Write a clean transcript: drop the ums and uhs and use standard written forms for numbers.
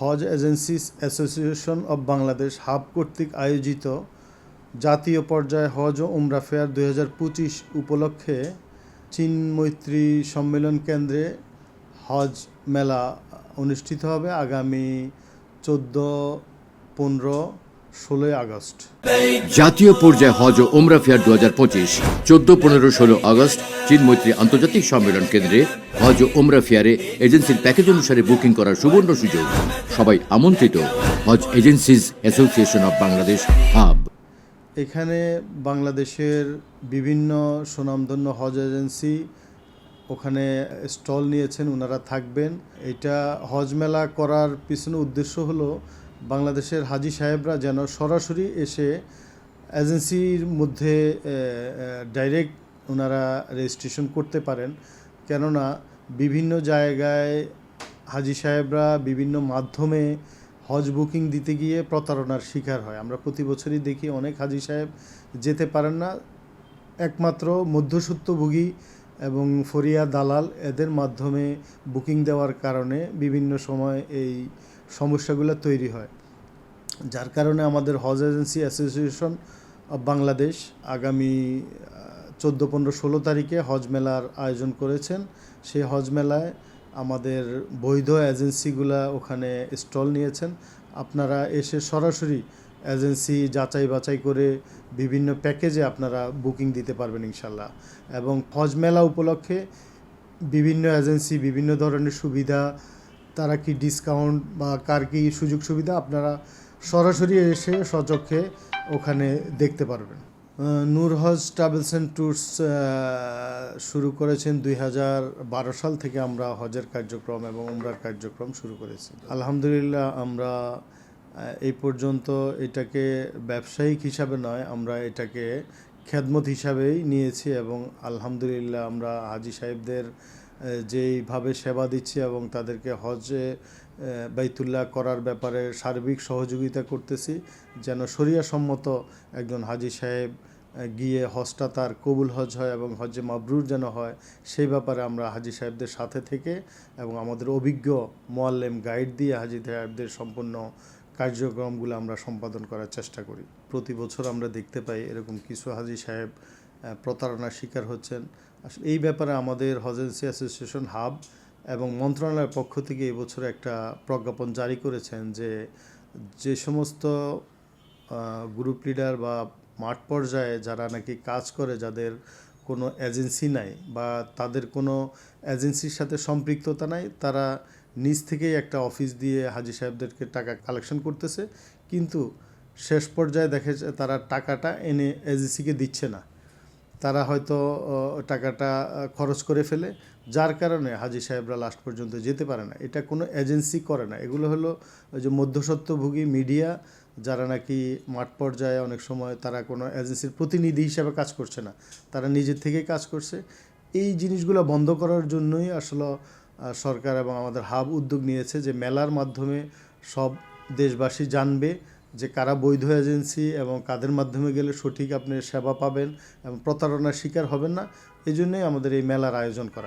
Hodge agencies association of Bangladesh HAAB কর্তৃক আয়োজিত জাতীয় পর্যায়ে হজ ও উমরা ফেয়ার 2025 উপলক্ষে চীন মৈত্রী সম্মেলন কেন্দ্রে হজ মেলা অনুষ্ঠিত হবে আগামী 14-15-16 আগস্ট। জাতীয় পর্যায়ে হজ ও উমরা ফেয়ার 2025 14-15-16 আগস্ট চীন মৈত্রী আন্তর্জাতিক সম্মেলন কেন্দ্রে হজ ও উমরা ফেয়ারে এজেন্সির প্যাকেজ অনুসারে বুকিং করার সুবর্ণ সুযোগ। সবাই আমন্ত্রিত। Hajj agencies association of Bangladesh hub. এখানে বাংলাদেশের বিভিন্ন সুনামধন্য হজ এজেন্সি ওখানে স্টল নিয়েছেন, ওনারা থাকবেন। এটা হজ মেলা করার পিছনে উদ্দেশ্য হলো বাংলাদেশের হাজি সাহেবরা যেন সরাসরি এসে এজেন্সির মধ্যে ডাইরেক্ট ওনারা রেজিস্ট্রেশন করতে পারেন। কেননা বিভিন্ন জায়গায় হাজি সাহেবরা বিভিন্ন মাধ্যমে হজ বুকিং দিতে গিয়ে প্রতারণার শিকার হয়। আমরা প্রতি বছরই দেখি অনেক হাজি সাহেব যেতে পারেন না, একমাত্র মধ্যস্বত্বভোগী এবং ফরিয়া দালাল এদের মাধ্যমে বুকিং দেওয়ার কারণে বিভিন্ন সময় এই সমস্যাগুলো তৈরি হয়। যার কারণে আমাদের হজ এজেন্সি অ্যাসোসিয়েশন অব বাংলাদেশ আগামী 14-15-16 তারিখে হজ মেলার আয়োজন করেছেন। সেই হজ মেলায় আমাদের বৈধ এজেন্সিগুলা ওখানে স্টল নিয়েছেন। আপনারা এসে সরাসরি এজেন্সি যাচাই বাছাই করে বিভিন্ন প্যাকেজে আপনারা বুকিং দিতে পারবেন ইনশাল্লাহ। এবং হজ মেলা উপলক্ষে বিভিন্ন এজেন্সি বিভিন্ন ধরনের সুবিধা, তারা কি ডিসকাউন্ট বা কার কি সুযোগ সুবিধা আপনারা সরাসরি এসে সচক্ষে ওখানে দেখতে পারবেন। নূর হজ ট্রাভেলস অ্যান্ড ট্যুরস শুরু করেছেন 2012 সাল থেকে আমরা হজের কার্যক্রম এবং উমরার কার্যক্রম শুরু করেছি। আলহামদুলিল্লাহ আমরা এই পর্যন্ত এটাকে ব্যবসায়িক হিসাবে নয়, আমরা এটাকে খেদমত হিসাবেই নিয়েছি এবং আলহামদুলিল্লাহ আমরা হাজি সাহেবদের যেইভাবে সেবা দিচ্ছি এবং তাদেরকে হজে বাইতুল্লাহ করার ব্যাপারে সার্বিক সহযোগিতা করতেছি যেন শরিয়াসম্মত একজন হাজি সাহেব গিয়ে হজটা তার কবুল হজ হয় এবং হজে মাবরুর যেন হয়, সেই ব্যাপারে আমরা হাজি সাহেবদের সাথে থেকে এবং আমাদের অভিজ্ঞ মোয়াল্লেম গাইড দিয়ে হাজি সাহেবদের সম্পূর্ণ কার্যক্রমগুলো আমরা সম্পাদন করার চেষ্টা করি। প্রতি বছর আমরা দেখতে পাই এরকম কিছু হাজি সাহেব প্রতারণার শিকার হচ্ছেন। আসলে এই ব্যাপারে আমাদের হজ এজেন্সি অ্যাসোসিয়েশন হাব এবং মন্ত্রণালয়ের পক্ষ থেকে এই বছর একটা প্রজ্ঞাপন জারি করেছেন যে সমস্ত গ্রুপ লিডার বা মাঠ পর্যায়ে যারা নাকি কাজ করে, যাদের কোনো এজেন্সি নাই বা তাদের কোনো এজেন্সির সাথে সম্পৃক্ততা নাই, তারা নিজ থেকেই একটা অফিস দিয়ে হাজি সাহেবদেরকে টাকা কালেকশন করতেছে, কিন্তু শেষ পর্যায়ে দেখে তারা টাকাটা এনে এজেন্সিকে দিচ্ছে না। তারা হয়তো টাকাটা খরচ করে ফেলে, যার কারণে হাজি সাহেবরা লাস্ট পর্যন্ত যেতে পারে না। এটা কোনো এজেন্সি করে না, এগুলো হলো ওই যে মধ্যস্বত্বভোগী মিডিয়া, যারা নাকি মাঠ পর্যায়ে অনেক সময় তারা কোনো এজেন্সির প্রতিনিধি হিসাবে কাজ করছে না, তারা নিজের থেকেই কাজ করছে। এই জিনিসগুলো বন্ধ করার জন্যই আসলে সরকার এবং আমাদের হাব উদ্যোগ নিয়েছে যে মেলার মাধ্যমে সব দেশবাসী জানবে যে কারা বৈধ এজেন্সি এবং কাদের মাধ্যমে গেলে সঠিক আপনি সেবা পাবেন এবং প্রতারণার শিকার হবেন না। এই জন্যই আমাদের এই মেলার আয়োজন করা।